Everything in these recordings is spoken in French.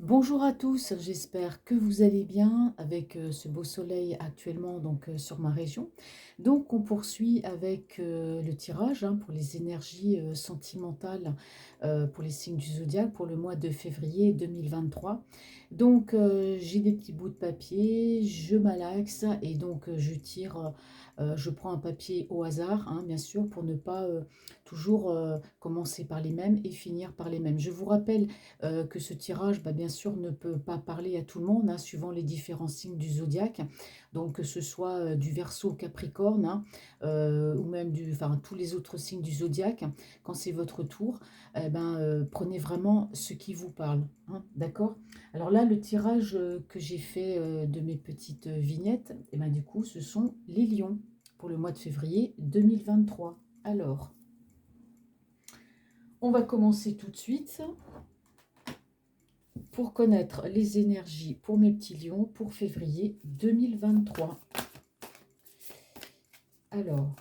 Bonjour à tous, j'espère que vous allez bien avec ce beau soleil actuellement sur ma région. Donc on poursuit avec le tirage pour les énergies sentimentales pour les signes du zodiaque pour le mois de février 2023. Donc j'ai des petits bouts de papier, je malaxe et je tire, je prends un papier au hasard, bien sûr, pour ne pas toujours commencer par les mêmes et finir par les mêmes. Je vous rappelle que ce tirage, bien sûr, ne peut pas parler à tout le monde, suivant les différents signes du zodiaque. Donc, que ce soit du Verseau au Capricorne, ou même enfin, tous les autres signes du zodiaque, quand c'est votre tour, prenez vraiment ce qui vous parle. D'accord? Alors là, le tirage que j'ai fait de mes petites vignettes, du coup, ce sont les lions pour le mois de février 2023. Alors, on va commencer tout de suite pour connaître les énergies pour mes petits lions pour février 2023. Alors,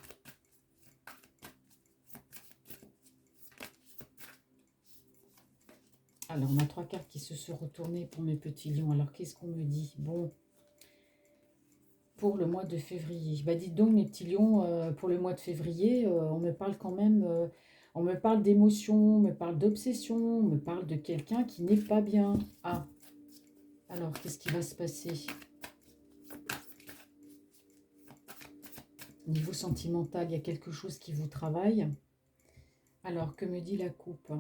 on a trois cartes qui se sont retournées pour mes petits lions. Alors, qu'est-ce qu'on me dit? Bon, pour le mois de février. Dites donc, mes petits lions, pour le mois de février, on me parle quand même, on me parle d'émotion, on me parle d'obsession, on me parle de quelqu'un qui n'est pas bien. Ah, alors, qu'est-ce qui va se passer? Niveau sentimental, il y a quelque chose qui vous travaille. Alors, que me dit la coupe?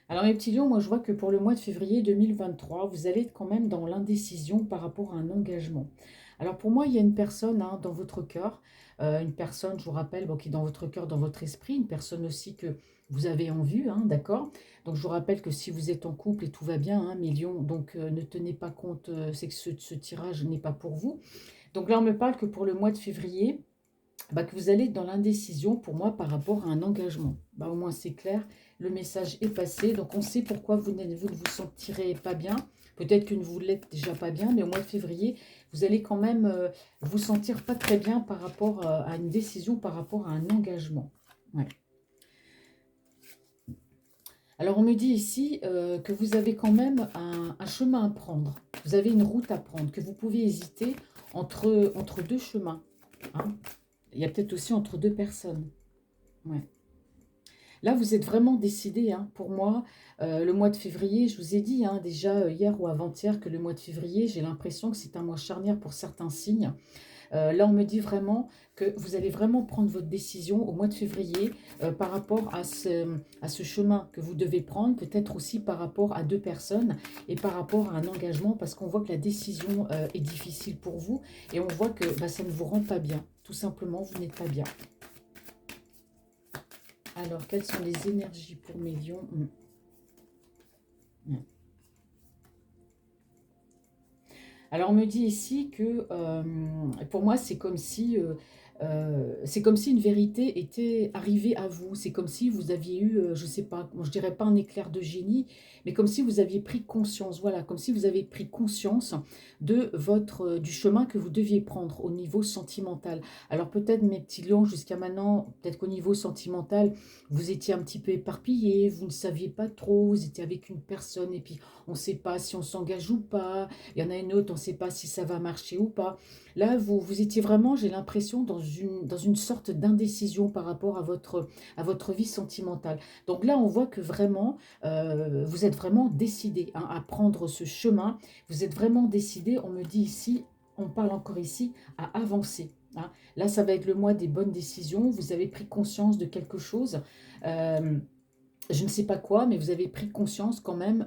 Alors mes petits lions, moi je vois que pour le mois de février 2023, vous allez être quand même dans l'indécision par rapport à un engagement. Alors pour moi, il y a une personne dans votre cœur, une personne, je vous rappelle, qui est dans votre cœur, dans votre esprit, une personne aussi que vous avez en vue, d'accord? Donc je vous rappelle que si vous êtes en couple et tout va bien, mes lions, donc ne tenez pas compte, c'est que ce tirage n'est pas pour vous. Donc là, on me parle que pour le mois de février, que vous allez être dans l'indécision pour moi par rapport à un engagement. Au moins c'est clair, le message est passé, donc on sait pourquoi vous ne vous sentirez pas bien. Peut-être que vous l'êtes déjà pas bien, mais au mois de février, vous allez quand même vous sentir pas très bien par rapport à une décision, par rapport à un engagement. Ouais. Alors on me dit ici que vous avez quand même un chemin à prendre. Vous avez une route à prendre, que vous pouvez hésiter entre deux chemins. Il y a peut-être aussi entre deux personnes. Ouais. Là, vous êtes vraiment décidé, pour moi, le mois de février, je vous ai dit déjà hier ou avant-hier que le mois de février, j'ai l'impression que c'est un mois charnière pour certains signes. Là, on me dit vraiment que vous allez vraiment prendre votre décision au mois de février par rapport à ce chemin que vous devez prendre, peut-être aussi par rapport à deux personnes et par rapport à un engagement, parce qu'on voit que la décision est difficile pour vous et on voit que ça ne vous rend pas bien. Tout simplement, vous n'êtes pas bien. Alors, quelles sont les énergies pour mes lions? Alors, on me dit ici que pour moi, c'est comme si une vérité était arrivée à vous. C'est comme si vous aviez eu, je ne sais pas, je dirais pas un éclair de génie, mais comme si vous aviez pris conscience, voilà, comme si vous avez pris conscience du chemin que vous deviez prendre au niveau sentimental. Alors peut-être mes petits lions, jusqu'à maintenant, peut-être qu'au niveau sentimental, vous étiez un petit peu éparpillés, vous ne saviez pas trop, vous étiez avec une personne et puis on ne sait pas si on s'engage ou pas. Il y en a une autre, on ne sait pas si ça va marcher ou pas. Là, vous étiez vraiment, j'ai l'impression, dans une sorte d'indécision par rapport à votre vie sentimentale. Donc là, on voit que vraiment, vous êtes vraiment décidé à prendre ce chemin. Vous êtes vraiment décidé, on me dit ici, on parle encore ici, à avancer. Là, ça va être le mois des bonnes décisions. Vous avez pris conscience de quelque chose. Je ne sais pas quoi, mais vous avez pris conscience quand même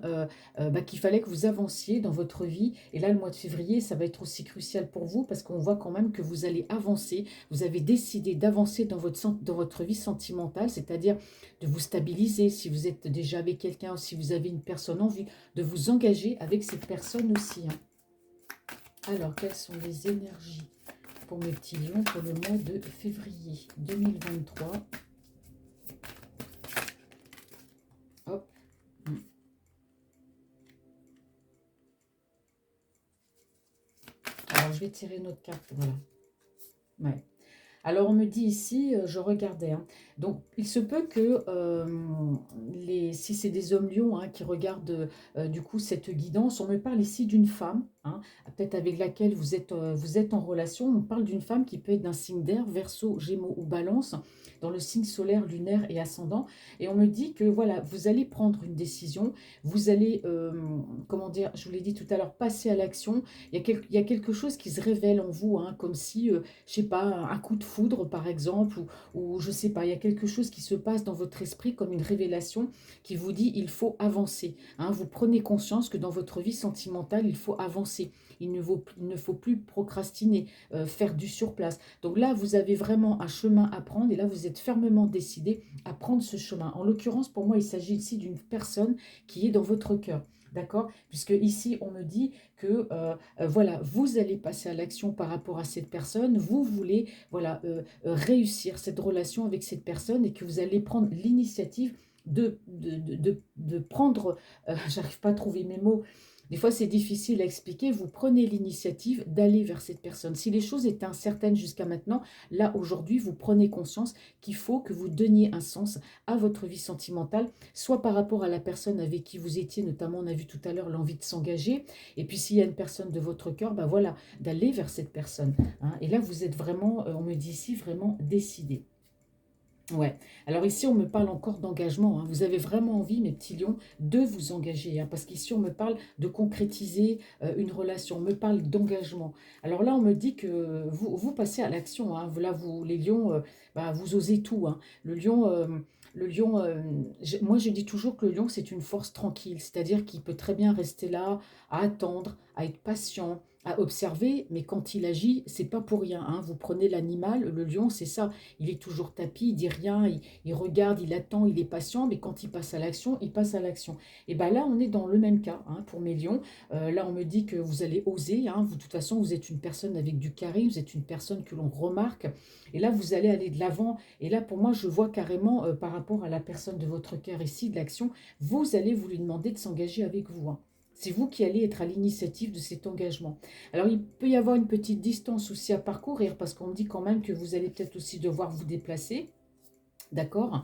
qu'il fallait que vous avanciez dans votre vie. Et là, le mois de février, ça va être aussi crucial pour vous parce qu'on voit quand même que vous allez avancer. Vous avez décidé d'avancer dans votre vie sentimentale, c'est-à-dire de vous stabiliser si vous êtes déjà avec quelqu'un ou si vous avez une personne en vie, de vous engager avec cette personne aussi. Alors, quelles sont les énergies pour mes petits lions pour le mois de février 2023? Hop. Alors, je vais tirer une autre carte, voilà. Ouais. Alors, on me dit ici, je regardais, hein, donc il se peut que si c'est des hommes lions hein, qui regardent du coup cette guidance, on me parle ici d'une femme, hein, peut-être avec laquelle vous êtes en relation. On parle d'une femme qui peut être d'un signe d'air, Verseau, Gémeaux ou Balance, dans le signe solaire, lunaire et ascendant. Et on me dit que voilà, vous allez prendre une décision, vous allez, comment dire, je vous l'ai dit tout à l'heure, passer à l'action. Il y a quelque chose qui se révèle en vous, hein, comme si je sais pas, un coup de foudre par exemple, ou je sais pas, il y a quelque chose qui se passe dans votre esprit comme une révélation qui vous dit il faut avancer. Hein. Vous prenez conscience que dans votre vie sentimentale, il faut avancer. Il ne faut plus procrastiner, faire du surplace. Donc là, vous avez vraiment un chemin à prendre et là, vous êtes fermement décidé à prendre ce chemin. En l'occurrence, pour moi, il s'agit ici d'une personne qui est dans votre cœur. D'accord? Puisque ici, on me dit que voilà, vous allez passer à l'action par rapport à cette personne, vous voulez voilà, réussir cette relation avec cette personne et que vous allez prendre l'initiative de prendre, j'arrive pas à trouver mes mots, des fois c'est difficile à expliquer, vous prenez l'initiative d'aller vers cette personne. Si les choses étaient incertaines jusqu'à maintenant, là aujourd'hui vous prenez conscience qu'il faut que vous donniez un sens à votre vie sentimentale, soit par rapport à la personne avec qui vous étiez, notamment on a vu tout à l'heure l'envie de s'engager, et puis s'il y a une personne de votre cœur, ben voilà, d'aller vers cette personne. Hein. Et là vous êtes vraiment, on me dit ici, vraiment décidé. Ouais. Alors ici, on me parle encore d'engagement. Hein. Vous avez vraiment envie, mes petits lions, de vous engager. Hein, parce qu'ici, on me parle de concrétiser une relation. On me parle d'engagement. Alors là, on me dit que vous passez à l'action. Hein. Là, vous, les lions, bah, vous osez tout. Hein. Le lion moi, je dis toujours que le lion, c'est une force tranquille. C'est-à-dire qu'il peut très bien rester là, à attendre, à être patient, à observer. Mais quand il agit, c'est pas pour rien. Hein. Vous prenez l'animal, le lion, c'est ça. Il est toujours tapis, il dit rien, il regarde, il attend, il est patient, mais quand il passe à l'action, il passe à l'action. Et bien là, on est dans le même cas hein, pour mes lions. Là, on me dit que vous allez oser. Hein, vous, de toute façon, vous êtes une personne avec du charisme, vous êtes une personne que l'on remarque. Et là, vous allez aller de l'avant. Et là, pour moi, je vois carrément par rapport à la personne de votre cœur ici, de l'action, vous allez vous lui demander de s'engager avec vous. Hein. C'est vous qui allez être à l'initiative de cet engagement. Alors, il peut y avoir une petite distance aussi à parcourir parce qu'on me dit quand même que vous allez peut-être aussi devoir vous déplacer. D'accord?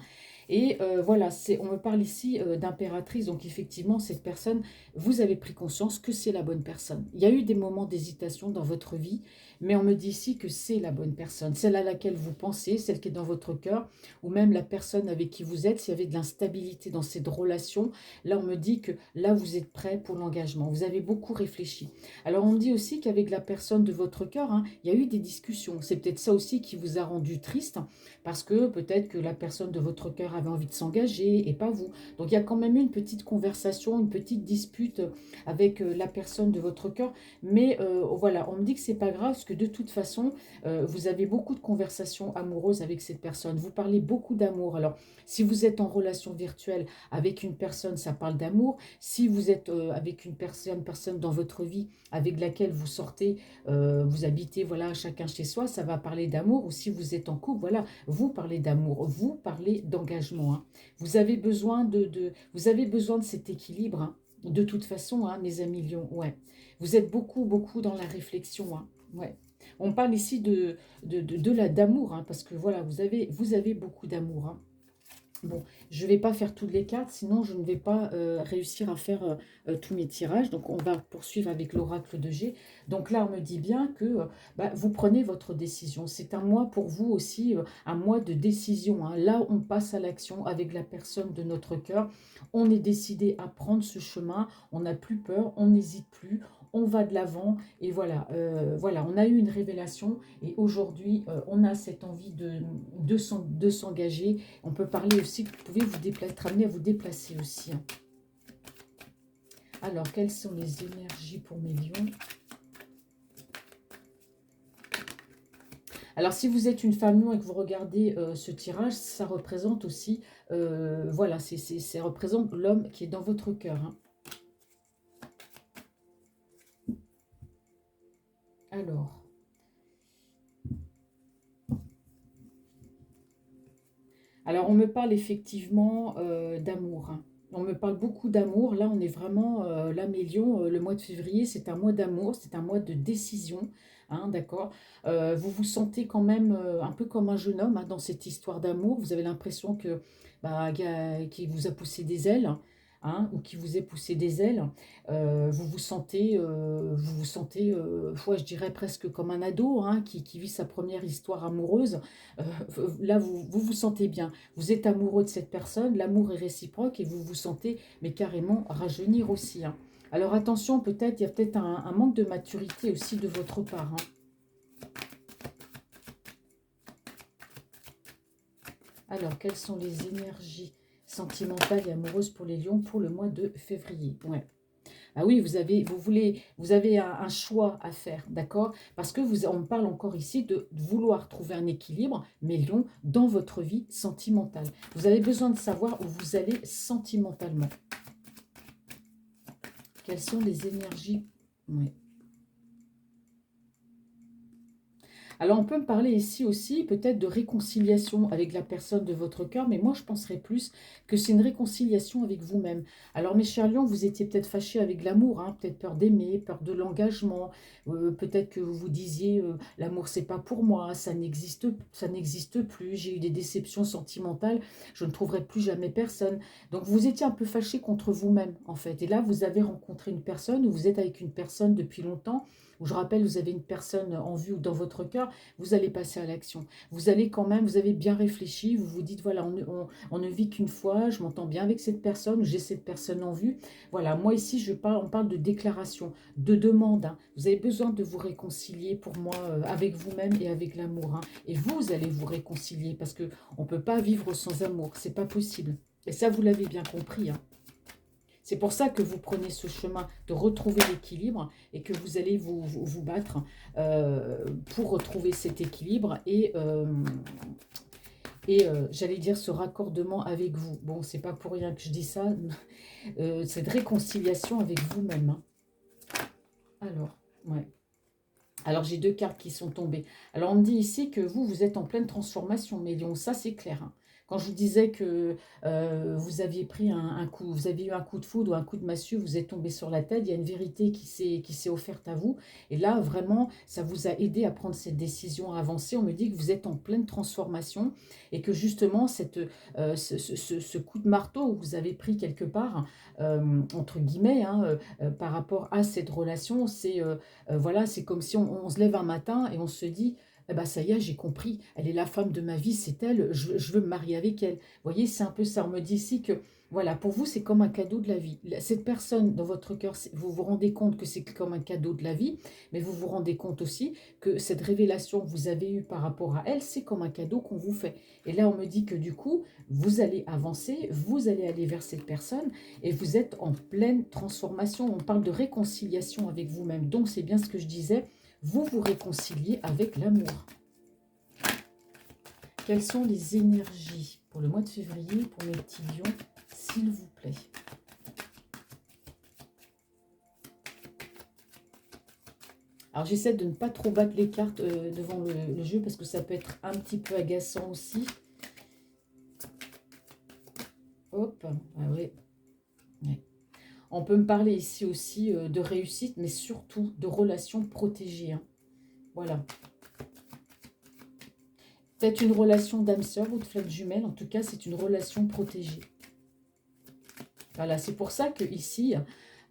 Et voilà, on me parle ici d'impératrice, donc effectivement, cette personne, vous avez pris conscience que c'est la bonne personne. Il y a eu des moments d'hésitation dans votre vie, mais on me dit ici que c'est la bonne personne, celle à laquelle vous pensez, celle qui est dans votre cœur, ou même la personne avec qui vous êtes, s'il y avait de l'instabilité dans cette relation, là on me dit que là vous êtes prêt pour l'engagement, vous avez beaucoup réfléchi. Alors on me dit aussi qu'avec la personne de votre cœur, hein, il y a eu des discussions, c'est peut-être ça aussi qui vous a rendu triste, parce que peut-être que la personne de votre cœur avait envie de s'engager et pas vous. Donc il y a quand même eu une petite conversation, une petite dispute avec la personne de votre cœur. Mais voilà, on me dit que c'est pas grave parce que de toute façon, vous avez beaucoup de conversations amoureuses avec cette personne. Vous parlez beaucoup d'amour. Alors si vous êtes en relation virtuelle avec une personne, ça parle d'amour. Si vous êtes avec une personne dans votre vie avec laquelle vous sortez, vous habitez, voilà, chacun chez soi, ça va parler d'amour. Ou si vous êtes en couple, voilà, vous parlez d'amour, vous parlez d'engagement. Hein. Vous avez besoin vous avez besoin de cet équilibre. Hein. De toute façon, hein, mes amis lions, ouais. Vous êtes beaucoup, beaucoup dans la réflexion. Hein. Ouais. On parle ici d'amour, hein, parce que voilà, vous avez beaucoup d'amour. Hein. Bon, je ne vais pas faire toutes les cartes, sinon je ne vais pas réussir à faire tous mes tirages. Donc, on va poursuivre avec l'oracle de G. Donc là, on me dit bien que bah, vous prenez votre décision. C'est un mois pour vous aussi, un mois de décision. Hein. Là, on passe à l'action avec la personne de notre cœur. On est décidé à prendre ce chemin. On n'a plus peur, on n'hésite plus. On va de l'avant et voilà, voilà, on a eu une révélation et aujourd'hui, on a cette envie de s'engager. On peut parler aussi que vous pouvez vous déplacer, être amené à vous déplacer aussi. Hein. Alors, quelles sont les énergies pour mes lions? Alors, si vous êtes une femme lion et que vous regardez ce tirage, ça représente aussi, voilà, ça représente l'homme qui est dans votre cœur. Hein. Alors, on me parle effectivement d'amour. Hein. On me parle beaucoup d'amour. Là, on est vraiment, là, mes lions, le mois de février, c'est un mois d'amour, c'est un mois de décision. Hein, d'accord. Vous vous sentez quand même un peu comme un jeune homme hein, dans cette histoire d'amour. Vous avez l'impression que bah, qu'il vous a poussé des ailes. Hein, ou qui vous est poussé des ailes, vous vous sentez ouais, je dirais presque comme un ado hein, qui vit sa première histoire amoureuse. Là, vous vous sentez bien. Vous êtes amoureux de cette personne, l'amour est réciproque et vous vous sentez mais carrément rajeunir aussi. Hein. Alors attention, peut-être, il y a peut-être un manque de maturité aussi de votre part. Hein. Alors, quelles sont les énergies sentimentales et amoureuses pour les lions pour le mois de février? Ouais. Ah oui, vous avez un choix à faire, d'accord? Parce que on parle encore ici de vouloir trouver un équilibre, mais lion, dans votre vie sentimentale. Vous avez besoin de savoir où vous allez sentimentalement. Quelles sont les énergies? Ouais. Alors, on peut me parler ici aussi peut-être de réconciliation avec la personne de votre cœur, mais moi, je penserais plus que c'est une réconciliation avec vous-même. Alors, mes chers lions, vous étiez peut-être fâchés avec l'amour, hein, peut-être peur d'aimer, peur de l'engagement, peut-être que vous vous disiez l'amour, c'est pas pour moi, ça n'existe plus, j'ai eu des déceptions sentimentales, je ne trouverai plus jamais personne. Donc, vous étiez un peu fâché contre vous-même, en fait. Et là, vous avez rencontré une personne, ou vous êtes avec une personne depuis longtemps, où je rappelle, vous avez une personne en vue ou dans votre cœur, vous allez passer à l'action. Vous allez quand même, vous avez bien réfléchi, vous vous dites, voilà, on ne vit qu'une fois, je m'entends bien avec cette personne, j'ai cette personne en vue. Voilà, moi ici, on parle de déclaration, de demande. Hein. Vous avez besoin de vous réconcilier pour moi avec vous-même et avec l'amour. Hein. Et vous allez vous réconcilier parce qu'on ne peut pas vivre sans amour, c'est pas possible. Et ça, vous l'avez bien compris. Hein. C'est pour ça que vous prenez ce chemin de retrouver l'équilibre et que vous allez vous battre pour retrouver cet équilibre et j'allais dire ce raccordement avec vous. Bon, c'est pas pour rien que je dis ça, cette réconciliation avec vous-même. Hein. Alors, ouais. Alors, j'ai deux cartes qui sont tombées. Alors, on me dit ici que vous êtes en pleine transformation, Mélion. Ça, c'est clair. Hein. Quand je vous disais que vous aviez pris un coup, vous avez eu un coup de foudre ou un coup de massue, vous êtes tombé sur la tête, il y a une vérité qui s'est offerte à vous. Et là, vraiment, ça vous a aidé à prendre cette décision, à avancer. On me dit que vous êtes en pleine transformation et que justement, ce coup de marteau que vous avez pris quelque part, entre guillemets, hein, par rapport à cette relation, voilà, c'est comme si on se lève un matin et on se dit, eh ben, ça y est, j'ai compris, elle est la femme de ma vie, c'est elle, je veux me marier avec elle. Vous voyez, c'est un peu ça. On me dit ici que, voilà, pour vous, c'est comme un cadeau de la vie. Cette personne dans votre cœur, vous vous rendez compte que c'est comme un cadeau de la vie, mais vous vous rendez compte aussi que cette révélation que vous avez eue par rapport à elle, c'est comme un cadeau qu'on vous fait. Et là, on me dit que du coup, vous allez avancer, vous allez aller vers cette personne et vous êtes en pleine transformation. On parle de réconciliation avec vous-même. Donc, c'est bien ce que je disais, vous vous réconciliez avec l'amour. Quelles sont les énergies pour le mois de février pour mes petits lions, s'il vous plaît? Alors, j'essaie de ne pas trop battre les cartes devant le jeu parce que ça peut être un petit peu agaçant aussi. Hop, ah oui. Ouais. On peut me parler ici aussi de réussite, mais surtout de relations protégées. Hein. Voilà. Peut-être une relation d'âme sœur ou de flamme jumelle. En tout cas, c'est une relation protégée. Voilà, c'est pour ça que ici,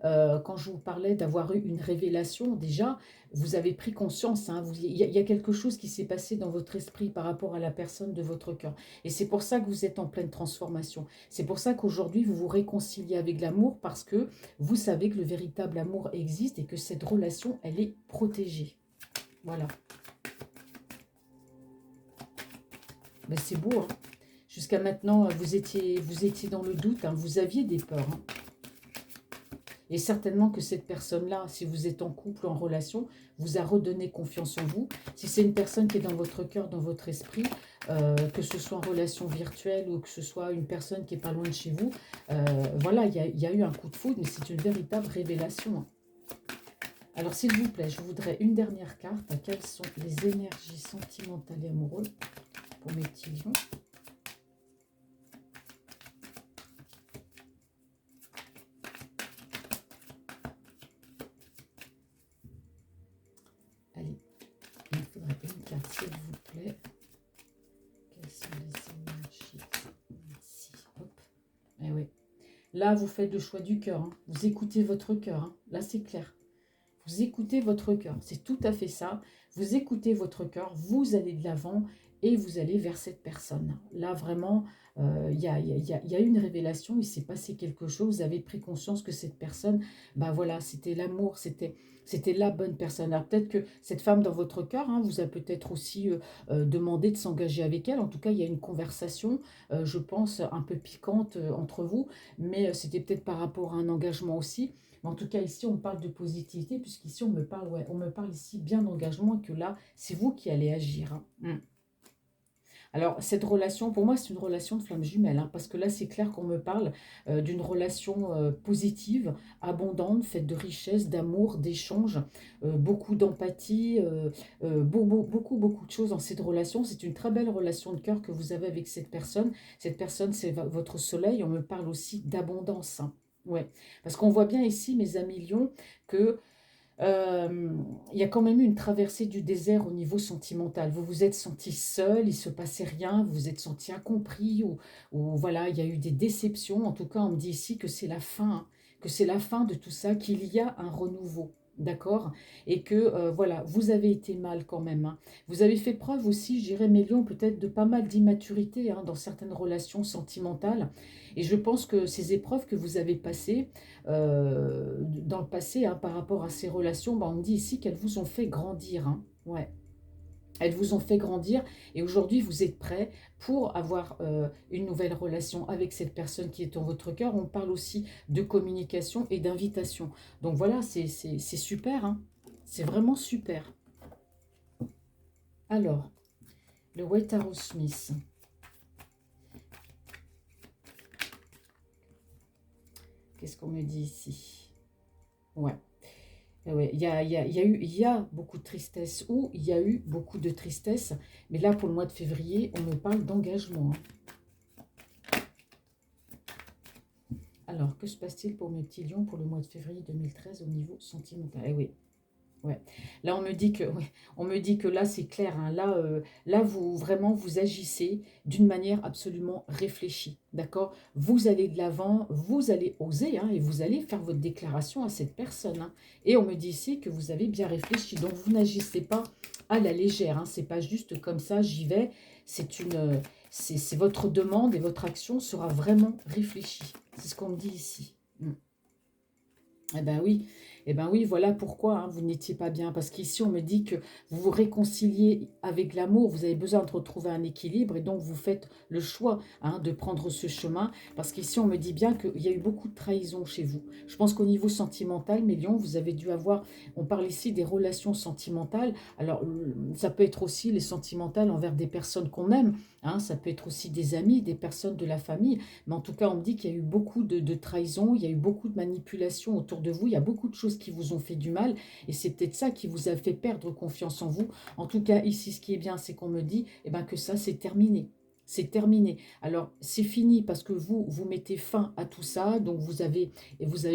quand je vous parlais d'avoir eu une révélation, déjà, vous avez pris conscience. Hein, y a quelque chose qui s'est passé dans votre esprit par rapport à la personne de votre cœur. Et c'est pour ça que vous êtes en pleine transformation. C'est pour ça qu'aujourd'hui, vous vous réconciliez avec l'amour parce que vous savez que le véritable amour existe et que cette relation, elle est protégée. Voilà. Ben, c'est beau, hein. Jusqu'à maintenant, vous étiez dans le doute, hein, vous aviez des peurs. Hein. Et certainement que cette personne-là, si vous êtes en couple ou en relation, vous a redonné confiance en vous. Si c'est une personne qui est dans votre cœur, dans votre esprit, que ce soit en relation virtuelle ou que ce soit une personne qui n'est pas loin de chez vous, voilà, il y a eu un coup de foudre, mais c'est une véritable révélation. Hein. Alors, s'il vous plaît, je voudrais une dernière carte. Quelles sont les énergies sentimentales et amoureuses pour mes petits lions? s'il vous plaît. Quelles sont les énergies ici? Hop. Eh oui. Là, vous faites le choix du cœur. Hein. Vous écoutez votre cœur. Hein. Là, c'est clair. Vous écoutez votre cœur. C'est tout à fait ça. Vous écoutez votre cœur. Vous allez de l'avant et vous allez vers cette personne. Là, vraiment, il y a une révélation. Il s'est passé quelque chose. Vous avez pris conscience que cette personne, ben voilà, c'était l'amour. C'était la bonne personne. Alors peut-être que cette femme dans votre cœur hein, vous a peut-être aussi demandé de s'engager avec elle. En tout cas, il y a une conversation, je pense, un peu piquante entre vous. Mais c'était peut-être par rapport à un engagement aussi. Mais en tout cas, ici, on parle de positivité, puisqu'ici, on me parle, ouais, on me parle ici bien d'engagement, et que là, c'est vous qui allez agir. Hein. Alors, cette relation, pour moi, c'est une relation de flamme jumelle, hein, parce que là, c'est clair qu'on me parle d'une relation positive, abondante, faite de richesse, d'amour, d'échange, beaucoup d'empathie, beaucoup de choses dans cette relation. C'est une très belle relation de cœur que vous avez avec cette personne. Cette personne, c'est votre soleil. On me parle aussi d'abondance. Hein. Ouais, parce qu'on voit bien ici, mes amis lions, que il y a quand même eu une traversée du désert au niveau sentimental. Vous vous êtes senti seul, il se passait rien, vous vous êtes senti incompris, ou voilà, il y a eu des déceptions. En tout cas, on me dit ici que c'est la fin, hein, que c'est la fin de tout ça, qu'il y a un renouveau. D'accord? Et que, voilà, vous avez été mal quand même. Hein. Vous avez fait preuve aussi, je dirais, mes lions, peut-être de pas mal d'immaturité hein, dans certaines relations sentimentales. Et je pense que ces épreuves que vous avez passées, dans le passé, hein, par rapport à ces relations, bah, on me dit ici qu'elles vous ont fait grandir. Hein. Ouais. Elles vous ont fait grandir et aujourd'hui vous êtes prêts pour avoir une nouvelle relation avec cette personne qui est en votre cœur. On parle aussi de communication et d'invitation. Donc voilà, c'est super. Hein. C'est vraiment super. Alors, le White Arrow Smith. Qu'est-ce qu'on me dit ici? Ouais. Ouais, il y a beaucoup de tristesse, ou il y a eu beaucoup de tristesse, mais là, pour le mois de février, on me parle d'engagement. Hein. Alors, que se passe-t-il pour mes petits lions pour le mois de février 2013 au niveau sentimental? Eh oui, ouais. Là, on me dit que, ouais, on me dit que là, c'est clair. Hein, là, là, vous vraiment, vous agissez d'une manière absolument réfléchie. D'accord? Vous allez de l'avant, vous allez oser, hein, et vous allez faire votre déclaration à cette personne. Hein. Et on me dit ici que vous avez bien réfléchi. Donc, vous n'agissez pas à la légère. Hein, c'est pas juste comme ça, j'y vais. C'est une, c'est votre demande et votre action sera vraiment réfléchie. C'est ce qu'on me dit ici. Eh ben oui, eh ben oui, voilà pourquoi hein, vous n'étiez pas bien. Parce qu'ici, on me dit que vous vous réconciliez avec l'amour, vous avez besoin de retrouver un équilibre et donc vous faites le choix hein, de prendre ce chemin. Parce qu'ici, on me dit bien qu'il y a eu beaucoup de trahison chez vous. Je pense qu'au niveau sentimental, mes lions, vous avez dû avoir, on parle ici des relations sentimentales. Alors, ça peut être aussi les sentimentales envers des personnes qu'on aime. Hein, ça peut être aussi des amis, des personnes de la famille. Mais en tout cas, on me dit qu'il y a eu beaucoup de trahison, il y a eu beaucoup de manipulations autour de vous, il y a beaucoup de choses qui vous ont fait du mal, et c'est peut-être ça qui vous a fait perdre confiance en vous. En tout cas, ici, ce qui est bien, c'est qu'on me dit que ça, c'est terminé. C'est terminé. Alors, c'est fini parce que vous mettez fin à tout ça. Donc, vous avez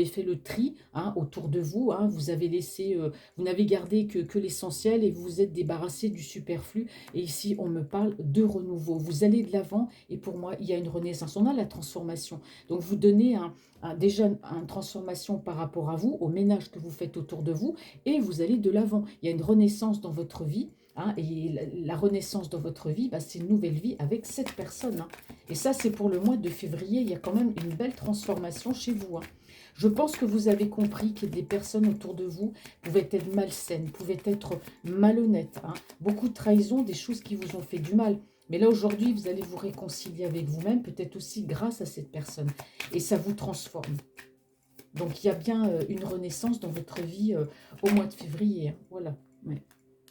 fait le tri hein, autour de vous. Hein, vous avez laissé, vous n'avez gardé que l'essentiel et vous vous êtes débarrassé du superflu. Et ici, on me parle de renouveau. Vous allez de l'avant et pour moi, il y a une renaissance. On a la transformation. Donc, vous donnez déjà une transformation par rapport à vous, au ménage que vous faites autour de vous et vous allez de l'avant. Il y a une renaissance dans votre vie. Hein, et la renaissance dans votre vie, c'est une nouvelle vie avec cette personne. Hein. Et ça, c'est pour le mois de février. Il y a quand même une belle transformation chez vous. Hein. Je pense que vous avez compris que des personnes autour de vous pouvaient être malsaines, pouvaient être malhonnêtes. Hein. Beaucoup de trahison, des choses qui vous ont fait du mal. Mais là, aujourd'hui, vous allez vous réconcilier avec vous-même, peut-être aussi grâce à cette personne. Et ça vous transforme. Donc, il y a bien une renaissance dans votre vie au mois de février. Hein. Voilà. Ouais.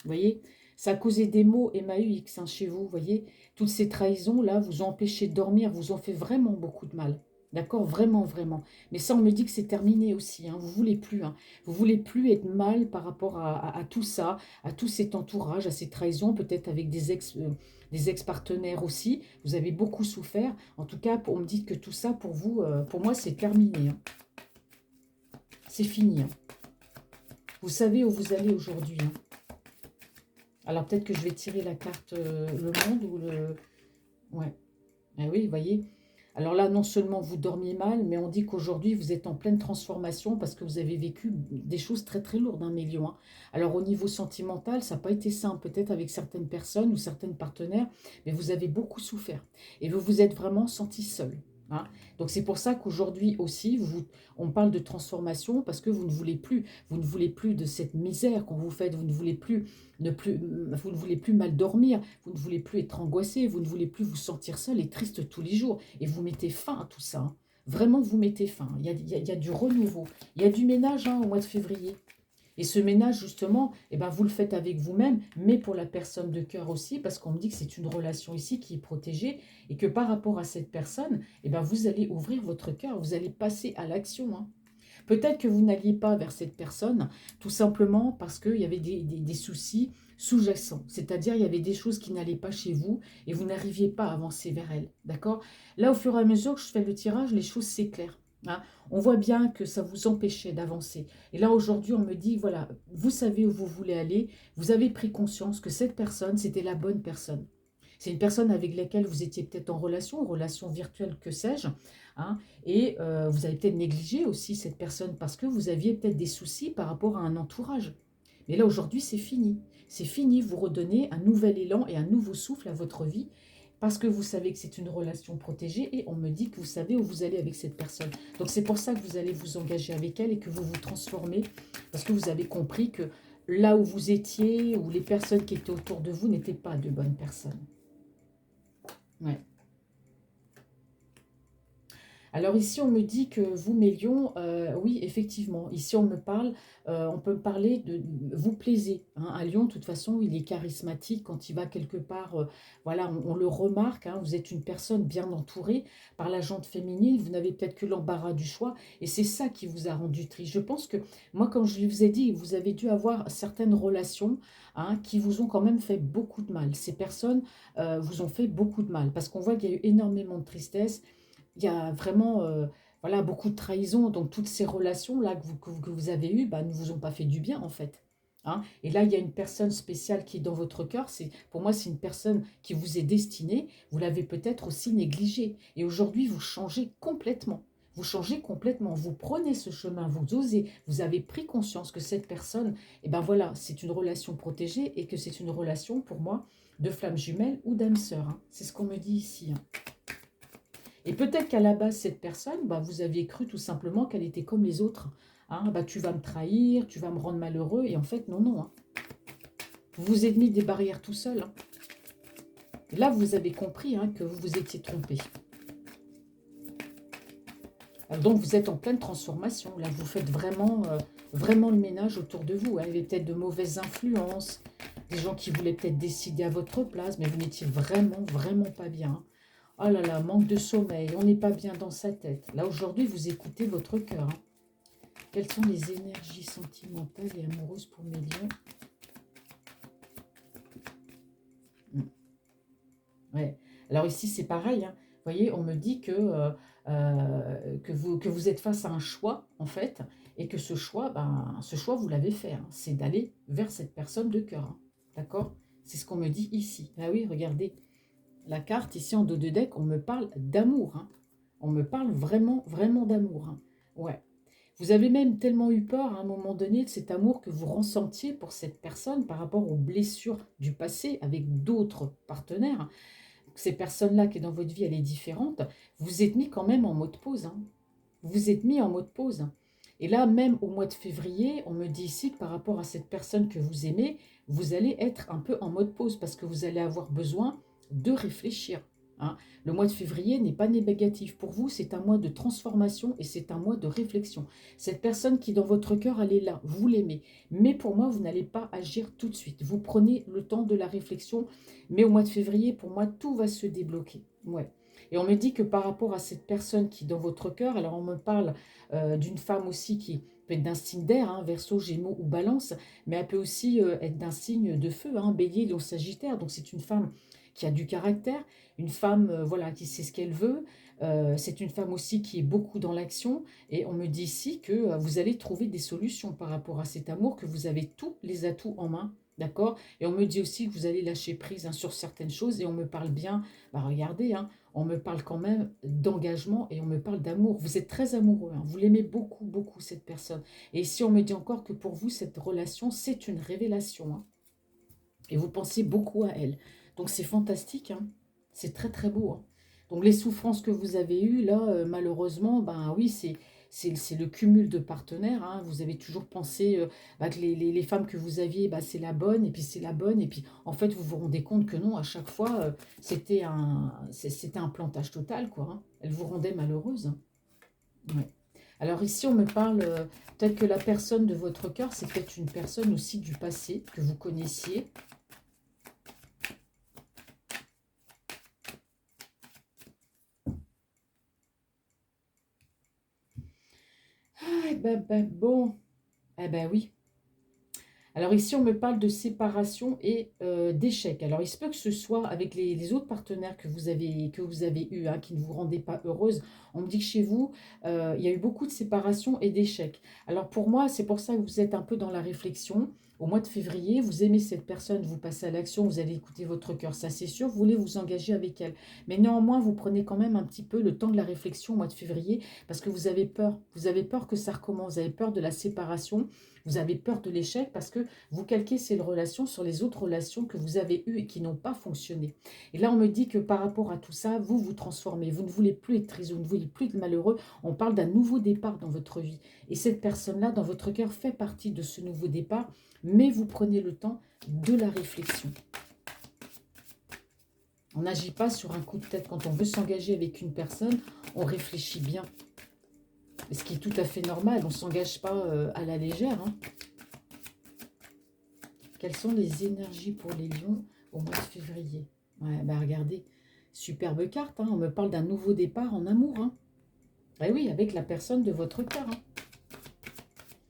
Vous voyez, ça a causé des maux MAUX hein, chez vous, vous voyez. Toutes ces trahisons-là vous ont empêché de dormir, vous ont fait vraiment beaucoup de mal. D'accord? Vraiment, vraiment. Mais ça, on me dit que c'est terminé aussi. Hein. Vous ne voulez plus. Hein. Vous ne voulez plus être mal par rapport à tout ça, à tout cet entourage, à ces trahisons, peut-être avec des ex-partenaires aussi. Vous avez beaucoup souffert. En tout cas, on me dit que tout ça, pour vous, pour moi, c'est terminé. Hein. C'est fini. Hein. Vous savez où vous allez aujourd'hui. Hein. Alors peut-être que je vais tirer la carte le monde ou le... Ouais. Ah oui, vous voyez. Alors là, non seulement vous dormiez mal, mais on dit qu'aujourd'hui, vous êtes en pleine transformation parce que vous avez vécu des choses très très lourdes, hein, Mélion, hein. Alors au niveau sentimental, ça n'a pas été simple, peut-être avec certaines personnes ou certains partenaires, mais vous avez beaucoup souffert. Et vous vous êtes vraiment senti seul, hein. Donc c'est pour ça qu'aujourd'hui aussi, on parle de transformation parce que vous ne voulez plus de cette misère qu'on vous fait, vous ne voulez plus vous ne voulez plus mal dormir, vous ne voulez plus être angoissé, vous ne voulez plus vous sentir seul et triste tous les jours. Et vous mettez fin à tout ça, hein. Vraiment, vous mettez fin. Il y a du renouveau. Il y a du ménage, hein, au mois de février. Et ce ménage, justement, eh ben, vous le faites avec vous-même, mais pour la personne de cœur aussi, parce qu'on me dit que c'est une relation ici qui est protégée et que par rapport à cette personne, eh ben, vous allez ouvrir votre cœur, vous allez passer à l'action, hein. Peut-être que vous n'alliez pas vers cette personne, tout simplement parce qu'il y avait des soucis sous-jacents. C'est-à-dire, il y avait des choses qui n'allaient pas chez vous et vous n'arriviez pas à avancer vers elle. D'accord? Là, au fur et à mesure que je fais le tirage, les choses s'éclairent, hein. On voit bien que ça vous empêchait d'avancer. Et là, aujourd'hui, on me dit, voilà, vous savez où vous voulez aller, vous avez pris conscience que cette personne, c'était la bonne personne. C'est une personne avec laquelle vous étiez peut-être en relation virtuelle, que sais-je, hein, et vous avez peut-être négligé aussi cette personne parce que vous aviez peut-être des soucis par rapport à un entourage. Mais là, aujourd'hui, c'est fini. C'est fini, vous redonnez un nouvel élan et un nouveau souffle à votre vie parce que vous savez que c'est une relation protégée et on me dit que vous savez où vous allez avec cette personne. Donc c'est pour ça que vous allez vous engager avec elle et que vous vous transformez parce que vous avez compris que là où vous étiez, ou les personnes qui étaient autour de vous n'étaient pas de bonnes personnes. Ouais. Alors ici, on me dit que vous, Mélion, oui, effectivement, ici on peut me parler de vous plaisez, hein. Un lion, de toute façon, il est charismatique quand il va quelque part, voilà, on le remarque, hein. Vous êtes une personne bien entourée par la jante féminine, vous n'avez peut-être que l'embarras du choix, et c'est ça qui vous a rendu triste. Je pense que, moi, quand je vous ai dit, vous avez dû avoir certaines relations, hein, qui vous ont quand même fait beaucoup de mal. Ces personnes vous ont fait beaucoup de mal, parce qu'on voit qu'il y a eu énormément de tristesse, il y a vraiment voilà, beaucoup de trahison. Donc, toutes ces relations-là que vous avez eues bah, ne vous ont pas fait du bien, en fait, hein. Et là, il y a une personne spéciale qui est dans votre cœur. Pour moi, c'est une personne qui vous est destinée. Vous l'avez peut-être aussi négligée. Et aujourd'hui, vous changez complètement. Vous changez complètement. Vous prenez ce chemin, vous osez. Vous avez pris conscience que cette personne, eh ben voilà, c'est une relation protégée et que c'est une relation, pour moi, de flamme jumelle ou d'âme sœur, hein. C'est ce qu'on me dit ici, hein. Et peut-être qu'à la base, cette personne, bah, vous aviez cru tout simplement qu'elle était comme les autres, hein. Bah, tu vas me trahir, tu vas me rendre malheureux. Et en fait, non, non, hein. Vous vous êtes mis des barrières tout seul, hein. Et là, vous avez compris, hein, que vous vous étiez trompé. Alors, donc, vous êtes en pleine transformation. Là, vous faites vraiment, vraiment le ménage autour de vous, hein. Il y avait peut-être de mauvaises influences, des gens qui voulaient peut-être décider à votre place, mais vous n'étiez vraiment, vraiment pas bien, hein. Oh là là, manque de sommeil, on n'est pas bien dans sa tête. Là, aujourd'hui, vous écoutez votre cœur, hein. Quelles sont les énergies sentimentales et amoureuses pour mes lions? Ouais. Alors ici, c'est pareil, hein. Vous voyez, on me dit que vous êtes face à un choix, en fait, et que ce choix, vous l'avez fait, hein. C'est d'aller vers cette personne de cœur, hein. D'accord? C'est ce qu'on me dit ici. Ah oui, regardez, la carte, ici, en dos de deck, on me parle d'amour, hein. On me parle vraiment, vraiment d'amour, hein. Ouais. Vous avez même tellement eu peur à un moment donné de cet amour que vous ressentiez pour cette personne par rapport aux blessures du passé avec d'autres partenaires, hein. Ces personnes-là qui est dans votre vie, elle est différente. Vous êtes mis quand même en mode pause, hein. Vous êtes mis en mode pause. Et là, même au mois de février, on me dit ici que par rapport à cette personne que vous aimez, vous allez être un peu en mode pause parce que vous allez avoir besoin de réfléchir, hein. Le mois de février n'est pas négatif pour vous, c'est un mois de transformation et c'est un mois de réflexion. Cette personne qui est dans votre cœur, elle est là, vous l'aimez. Mais pour moi, vous n'allez pas agir tout de suite. Vous prenez le temps de la réflexion, mais au mois de février, pour moi, tout va se débloquer. Ouais. Et on me dit que par rapport à cette personne qui est dans votre cœur, alors on me parle d'une femme aussi qui peut être d'un signe d'air, hein, Verseau, Gémeaux ou Balance, mais elle peut aussi être d'un signe de feu, hein, Bélier, Lion, Sagittaire. Donc c'est une femme qui a du caractère, une femme voilà, qui sait ce qu'elle veut. C'est une femme aussi qui est beaucoup dans l'action. Et on me dit ici que vous allez trouver des solutions par rapport à cet amour, que vous avez tous les atouts en main D'accord? Et on me dit aussi que vous allez lâcher prise hein, sur certaines choses et on me parle bien, bah regardez, hein, on me parle quand même d'engagement et on me parle d'amour. Vous êtes très amoureux, hein, vous l'aimez beaucoup, beaucoup cette personne. Et ici, on me dit encore que pour vous, cette relation, c'est une révélation. Hein, et vous pensez beaucoup à elle. Donc c'est fantastique, hein, c'est très très beau. Hein. Donc les souffrances que vous avez eues, là, malheureusement, ben oui, c'est le cumul de partenaires. Hein. Vous avez toujours pensé bah, que les femmes que vous aviez, bah, c'est la bonne, et puis c'est la bonne, et puis en fait, vous vous rendez compte que non, à chaque fois, c'était un plantage total, quoi. Hein. Elle vous rendait malheureuse. Hein. Ouais. Alors ici, on me parle, peut-être que la personne de votre cœur, c'est peut-être une personne aussi du passé que vous connaissiez. Ah, ben, bon, eh ben oui. Alors ici, on me parle de séparation et d'échec. Alors il se peut que ce soit avec les autres partenaires que vous avez eus, hein, qui ne vous rendaient pas heureuse. On me dit que chez vous, il y a eu beaucoup de séparation et d'échecs. Alors pour moi, c'est pour ça que vous êtes un peu dans la réflexion. Au mois de février, vous aimez cette personne, vous passez à l'action, vous allez écouter votre cœur, ça c'est sûr, vous voulez vous engager avec elle. Mais néanmoins, vous prenez quand même un petit peu le temps de la réflexion au mois de février parce que vous avez peur. Vous avez peur que ça recommence, vous avez peur de la séparation, vous avez peur de l'échec parce que vous calquez ces relations sur les autres relations que vous avez eues et qui n'ont pas fonctionné. Et là, on me dit que par rapport à tout ça, vous vous transformez. Vous ne voulez plus être triste, vous ne voulez plus être malheureux. On parle d'un nouveau départ dans votre vie. Et cette personne-là, dans votre cœur, fait partie de ce nouveau départ, mais vous prenez le temps de la réflexion. On n'agit pas sur un coup de tête. Quand on veut s'engager avec une personne, on réfléchit bien. Ce qui est tout à fait normal, on ne s'engage pas à la légère. Hein. Quelles sont les énergies pour les lions au mois de février? Ouais, bah regardez, superbe carte, hein, on me parle d'un nouveau départ en amour. Hein. Eh oui, avec la personne de votre cœur. Hein.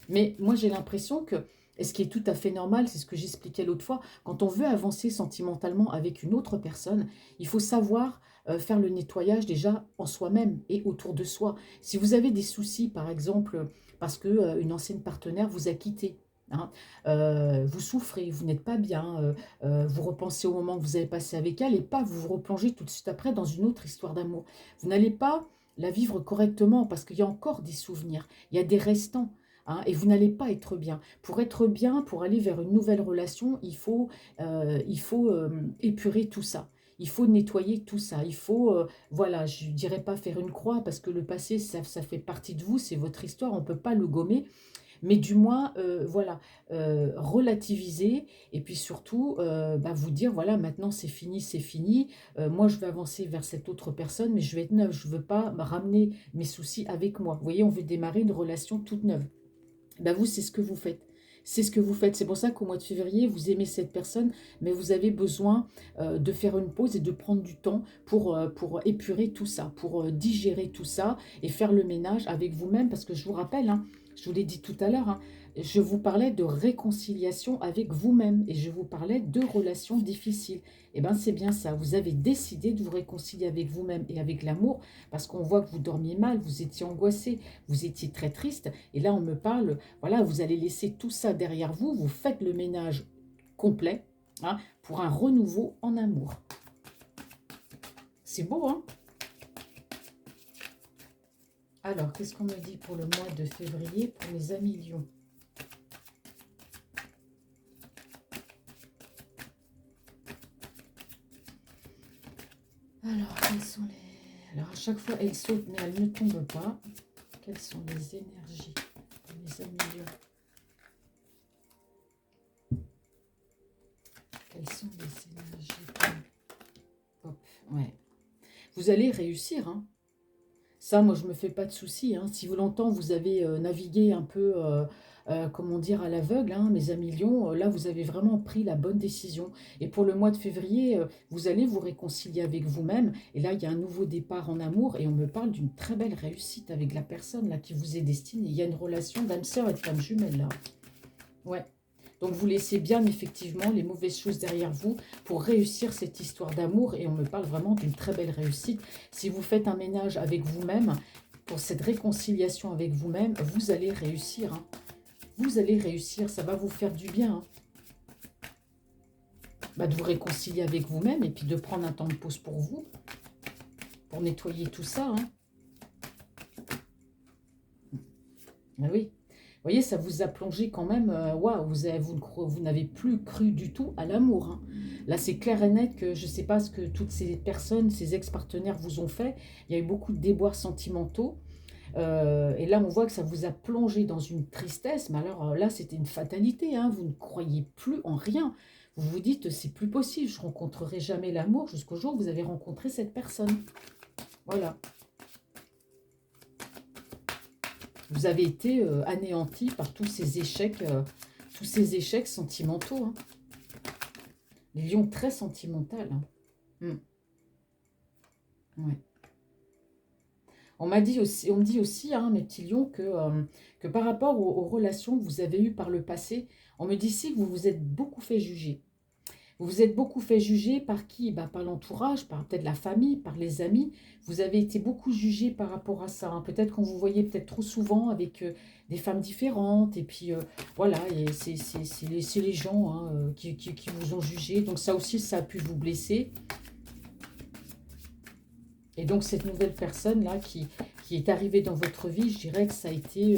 Mais moi, j'ai l'impression que, et ce qui est tout à fait normal, c'est ce que j'expliquais l'autre fois, quand on veut avancer sentimentalement avec une autre personne, il faut savoir faire le nettoyage déjà en soi-même et autour de soi. Si vous avez des soucis, par exemple, parce que une ancienne partenaire vous a quitté, hein, vous souffrez, vous n'êtes pas bien, vous repensez au moment que vous avez passé avec elle et pas vous vous replongez tout de suite après dans une autre histoire d'amour. Vous n'allez pas la vivre correctement parce qu'il y a encore des souvenirs, il y a des restants. Hein, et vous n'allez pas être bien. Pour être bien, pour aller vers une nouvelle relation, il faut épurer tout ça. Il faut nettoyer tout ça. Il faut, voilà, je ne dirais pas faire une croix parce que le passé, ça fait partie de vous, c'est votre histoire, on ne peut pas le gommer. Mais du moins, voilà, relativiser et puis surtout, bah, vous dire: «Voilà, maintenant c'est fini, c'est fini. Moi, je vais avancer vers cette autre personne, mais je vais être neuve. Je ne veux pas me ramener mes soucis avec moi». Vous voyez, on veut démarrer une relation toute neuve. Bah, vous, c'est ce que vous faites. C'est ce que vous faites. C'est pour ça qu'au mois de février, vous aimez cette personne, mais vous avez besoin de faire une pause et de prendre du temps pour épurer tout ça, pour digérer tout ça et faire le ménage avec vous-même. Parce que je vous rappelle, hein, je vous l'ai dit tout à l'heure, hein, je vous parlais de réconciliation avec vous-même et je vous parlais de relations difficiles. Eh bien, c'est bien ça. Vous avez décidé de vous réconcilier avec vous-même et avec l'amour parce qu'on voit que vous dormiez mal, vous étiez angoissé, vous étiez très triste. Et là, on me parle, voilà, vous allez laisser tout ça derrière vous, vous faites le ménage complet hein, pour un renouveau en amour. C'est beau, hein? Alors, qu'est-ce qu'on me dit pour le mois de février pour mes amis lions? Alors, quelles sont les... Alors, à chaque fois, elles sautent, mais elles ne tombent pas. Quelles sont les énergies pour mes amis lions? Quelles sont les énergies? Hop, ouais. Vous allez réussir, hein. Ça, moi, je ne me fais pas de soucis. Hein. Si vous longtemps, vous avez navigué un peu, comment dire, à l'aveugle, hein, mes amis lions, là, vous avez vraiment pris la bonne décision. Et pour le mois de février, vous allez vous réconcilier avec vous-même. Et là, il y a un nouveau départ en amour. Et on me parle d'une très belle réussite avec la personne là qui vous est destinée. Il y a une relation d'âme sœur et de femme jumelle là. Ouais. Donc vous laissez bien effectivement les mauvaises choses derrière vous pour réussir cette histoire d'amour et on me parle vraiment d'une très belle réussite. Si vous faites un ménage avec vous-même, pour cette réconciliation avec vous-même, vous allez réussir. Hein. Vous allez réussir, ça va vous faire du bien. Hein. bah, de vous réconcilier avec vous-même et puis de prendre un temps de pause pour vous, pour nettoyer tout ça. Hein. Ah oui. Vous voyez, ça vous a plongé quand même, waouh, vous n'avez plus cru du tout à l'amour. Hein. Là, c'est clair et net que je ne sais pas ce que toutes ces personnes, ces ex-partenaires vous ont fait. Il y a eu beaucoup de déboires sentimentaux. Et là, on voit que ça vous a plongé dans une tristesse. Mais alors là, c'était une fatalité. Hein. Vous ne croyez plus en rien. Vous vous dites, c'est plus possible. Je ne rencontrerai jamais l'amour jusqu'au jour où vous avez rencontré cette personne. Voilà. Vous avez été anéanti par tous ces échecs sentimentaux. Hein. Les lions très sentimental. Hein. Ouais. On m'a dit aussi, on me dit aussi, hein, mes petits lions, que par rapport aux relations que vous avez eues par le passé, on me dit ici que vous vous êtes beaucoup fait juger. Vous vous êtes beaucoup fait juger par qui? Bah, par l'entourage, par peut-être la famille, par les amis. Vous avez été beaucoup jugé par rapport à ça. Hein. Peut-être qu'on vous voyait peut-être trop souvent avec des femmes différentes. Et puis voilà, et c'est les gens hein, qui vous ont jugé. Donc ça aussi, ça a pu vous blesser. Et donc cette nouvelle personne-là qui est arrivée dans votre vie, je dirais que ça a été...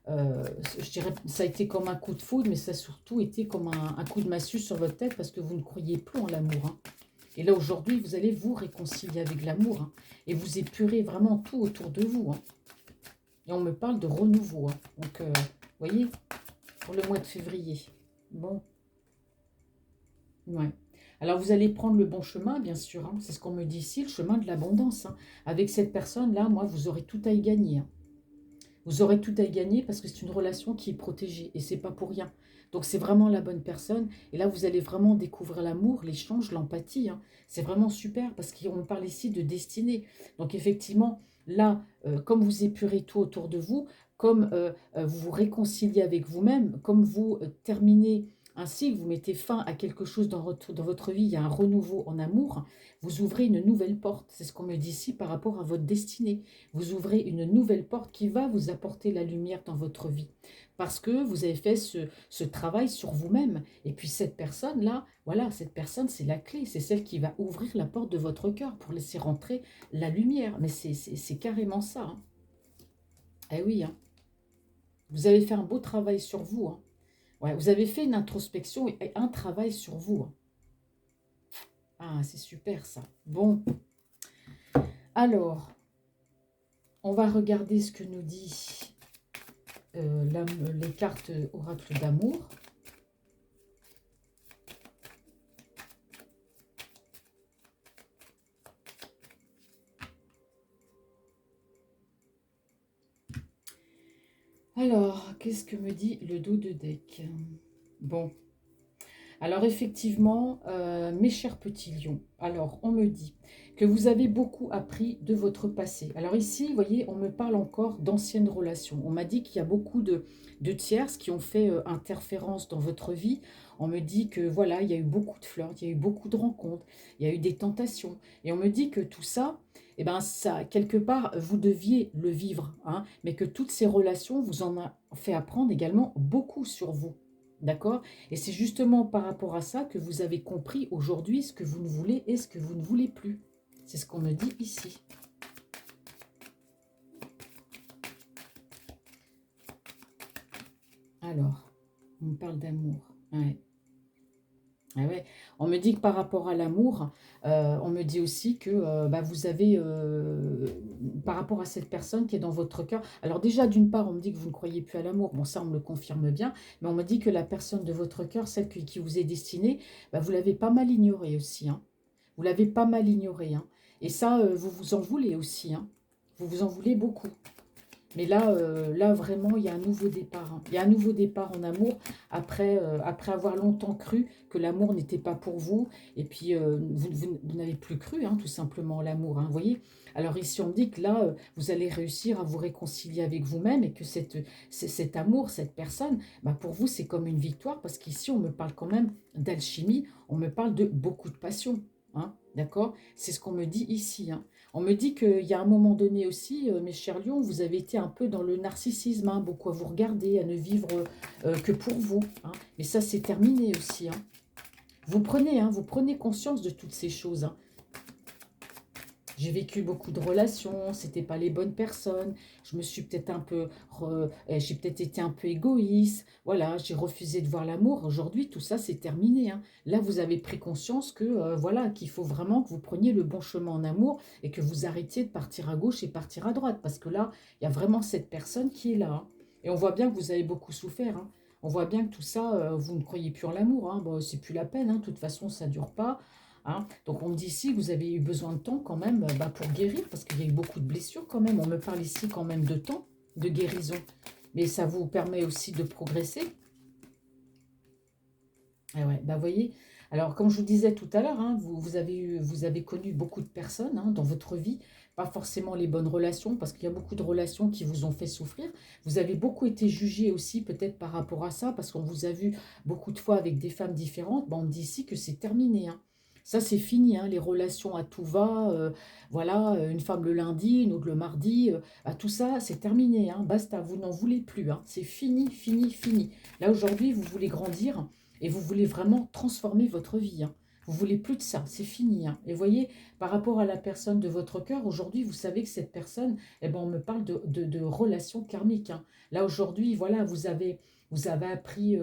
je dirais, ça a été comme un coup de foudre, mais ça a surtout été comme un coup de massue sur votre tête parce que vous ne croyez plus en l'amour. Hein. Et là, aujourd'hui, vous allez vous réconcilier avec l'amour hein, et vous épurer vraiment tout autour de vous. Hein. Et on me parle de renouveau. Hein. Donc, vous voyez, pour le mois de février. Bon, ouais. Alors, vous allez prendre le bon chemin, bien sûr. Hein. C'est ce qu'on me dit ici, le chemin de l'abondance. Hein. Avec cette personne-là, moi, vous aurez tout à y gagner. Hein. Vous aurez tout à y gagner parce que c'est une relation qui est protégée et c'est pas pour rien. Donc c'est vraiment la bonne personne. Et là, vous allez vraiment découvrir l'amour, l'échange, l'empathie. Hein. C'est vraiment super parce qu'on parle ici de destinée. Donc effectivement, là, comme vous épurez tout autour de vous, comme vous vous réconciliez avec vous-même, comme vous terminez ainsi, que vous mettez fin à quelque chose dans votre vie, il y a un renouveau en amour, vous ouvrez une nouvelle porte. C'est ce qu'on me dit ici par rapport à votre destinée. Vous ouvrez une nouvelle porte qui va vous apporter la lumière dans votre vie. Parce que vous avez fait ce travail sur vous-même. Et puis cette personne-là, voilà, cette personne, c'est la clé. C'est celle qui va ouvrir la porte de votre cœur pour laisser rentrer la lumière. Mais c'est carrément ça. Hein. Eh oui, hein. Vous avez fait un beau travail sur vous. Hein. Ouais, vous avez fait une introspection et un travail sur vous. Hein. Ah, c'est super ça. Bon, alors, on va regarder ce que nous dit les cartes oracle d'amour. Alors, qu'est-ce que me dit le dos de deck? Bon, alors effectivement, mes chers petits lions, alors on me dit que vous avez beaucoup appris de votre passé. Alors ici, vous voyez, on me parle encore d'anciennes relations. On m'a dit qu'il y a beaucoup de tierces qui ont fait interférence dans votre vie. On me dit que voilà, il y a eu beaucoup de flirts, il y a eu beaucoup de rencontres, il y a eu des tentations. Et on me dit que tout ça, eh ben ça, quelque part, vous deviez le vivre, hein, mais que toutes ces relations vous en a fait apprendre également beaucoup sur vous. D'accord? Et c'est justement par rapport à ça que vous avez compris aujourd'hui ce que vous ne voulez et ce que vous ne voulez plus. C'est ce qu'on me dit ici. Alors, on me parle d'amour. Ouais. Ah ouais. On me dit que par rapport à l'amour, on me dit aussi que bah, vous avez, par rapport à cette personne qui est dans votre cœur, alors déjà d'une part on me dit que vous ne croyez plus à l'amour, bon ça on me le confirme bien, mais on me dit que la personne de votre cœur, celle qui vous est destinée, bah, vous l'avez pas mal ignorée aussi, hein. Vous l'avez pas mal ignorée, hein. Et ça, vous vous en voulez aussi, hein. Vous vous en voulez beaucoup. Mais là, là vraiment, il y a un nouveau départ. Hein. Il y a un nouveau départ en amour après avoir longtemps cru que l'amour n'était pas pour vous. Et puis, vous n'avez plus cru, hein, tout simplement, à l'amour. Hein, vous voyez. Alors ici, on dit que là, vous allez réussir à vous réconcilier avec vous-même et que cet amour, cette personne, bah, pour vous, c'est comme une victoire parce qu'ici, on me parle quand même d'alchimie. On me parle de beaucoup de passion. Hein, d'accord? C'est ce qu'on me dit ici. Hein. On me dit qu'il y a un moment donné aussi, mes chers lions, vous avez été un peu dans le narcissisme, hein, beaucoup à vous regarder, à ne vivre que pour vous. Hein. Mais ça, c'est terminé aussi. Hein. vous prenez conscience de toutes ces choses, hein. J'ai vécu beaucoup de relations, c'était pas les bonnes personnes. Je me suis peut-être un peu, j'ai peut-être été un peu égoïste. Voilà, j'ai refusé de voir l'amour. Aujourd'hui, tout ça, c'est terminé, hein. Là, vous avez pris conscience que, voilà, qu'il faut vraiment que vous preniez le bon chemin en amour et que vous arrêtiez de partir à gauche et partir à droite. Parce que là, il y a vraiment cette personne qui est là, hein. Et on voit bien que vous avez beaucoup souffert, hein. On voit bien que tout ça, vous ne croyez plus en l'amour, hein. Bon, c'est plus la peine, hein. De toute façon, ça dure pas. Hein. Donc on me dit ici que vous avez eu besoin de temps quand même bah, pour guérir, parce qu'il y a eu beaucoup de blessures quand même. On me parle ici quand même de temps, de guérison. Mais ça vous permet aussi de progresser. Et ouais, bah voyez, alors comme je vous disais tout à l'heure, hein, vous avez connu beaucoup de personnes hein, dans votre vie, pas forcément les bonnes relations, parce qu'il y a beaucoup de relations qui vous ont fait souffrir. Vous avez beaucoup été jugé aussi peut-être par rapport à ça, parce qu'on vous a vu beaucoup de fois avec des femmes différentes. Bah, on me dit ici que c'est terminé, hein. Ça, c'est fini, hein, les relations à tout va. Voilà, une femme le lundi, une autre le mardi. Bah, tout ça, c'est terminé, hein, basta, vous n'en voulez plus, hein. C'est fini, fini, fini. Là, aujourd'hui, vous voulez grandir. Et vous voulez vraiment transformer votre vie, hein. Vous voulez plus de ça, c'est fini, hein. Et voyez, par rapport à la personne de votre cœur, aujourd'hui, vous savez que cette personne, eh ben, on me parle de relations karmiques, hein. Là, aujourd'hui, voilà, vous avez appris,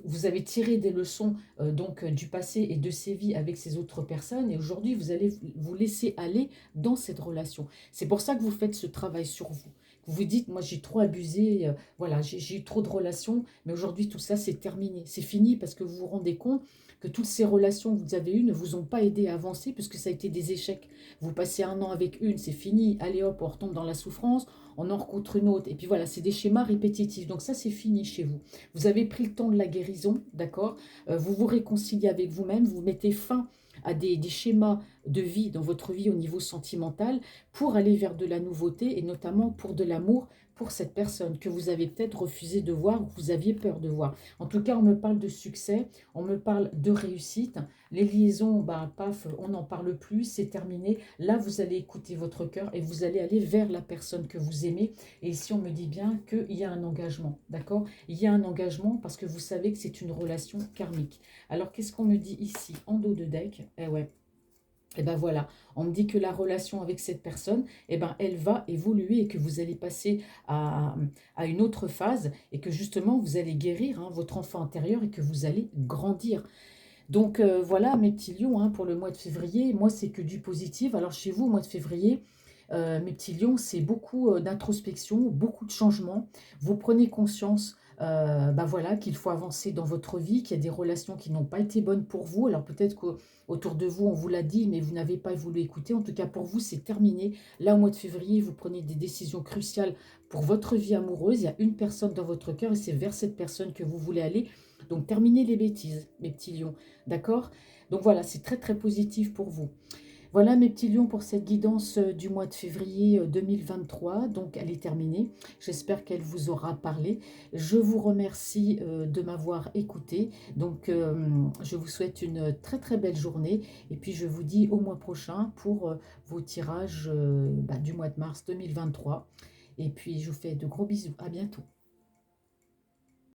vous avez tiré des leçons donc du passé et de ces vies avec ces autres personnes. Et aujourd'hui, vous allez vous laisser aller dans cette relation. C'est pour ça que vous faites ce travail sur vous. Vous vous dites, moi, j'ai trop abusé, voilà, j'ai eu trop de relations, mais aujourd'hui, tout ça, c'est terminé. C'est fini parce que vous vous rendez compte que toutes ces relations que vous avez eues ne vous ont pas aidé à avancer puisque ça a été des échecs. Vous passez un an avec une, c'est fini. Allez hop, on retombe dans la souffrance, on en rencontre une autre. Et puis voilà, c'est des schémas répétitifs. Donc ça, c'est fini chez vous. Vous avez pris le temps de la guérison, d'accord. Vous vous réconciliez avec vous-même, vous mettez fin à des schémas de vie dans votre vie au niveau sentimental pour aller vers de la nouveauté et notamment pour de l'amour pour cette personne que vous avez peut-être refusé de voir ou que vous aviez peur de voir. En tout cas, on me parle de succès, on me parle de réussite. Les liaisons, bah, paf, on n'en parle plus, c'est terminé. Là, vous allez écouter votre cœur et vous allez aller vers la personne que vous aimez. Et ici, on me dit bien qu'il y a un engagement, d'accord? Il y a un engagement parce que vous savez que c'est une relation karmique. Alors, qu'est-ce qu'on me dit ici, en dos de deck? Eh ouais. Et ben voilà, on me dit que la relation avec cette personne, eh ben, elle va évoluer et que vous allez passer à une autre phase et que justement vous allez guérir hein, votre enfant intérieur et que vous allez grandir. Donc voilà mes petits lions hein, pour le mois de février. Moi, c'est que du positif. Alors chez vous, au mois de février, mes petits lions, c'est beaucoup d'introspection, beaucoup de changements. Vous prenez conscience bah voilà, qu'il faut avancer dans votre vie, qu'il y a des relations qui n'ont pas été bonnes pour vous. Alors peut-être qu'autour de vous, on vous l'a dit, mais vous n'avez pas voulu écouter. En tout cas, pour vous, c'est terminé. Là, au mois de février, vous prenez des décisions cruciales pour votre vie amoureuse. Il y a une personne dans votre cœur et c'est vers cette personne que vous voulez aller. Donc, terminez les bêtises, mes petits lions. D'accord? Donc voilà, c'est très très positif pour vous. Voilà mes petits lions pour cette guidance du mois de février 2023. Donc elle est terminée. J'espère qu'elle vous aura parlé. Je vous remercie de m'avoir écouté. Donc je vous souhaite une très très belle journée. Et puis je vous dis au mois prochain pour vos tirages bah, du mois de mars 2023. Et puis je vous fais de gros bisous. À bientôt.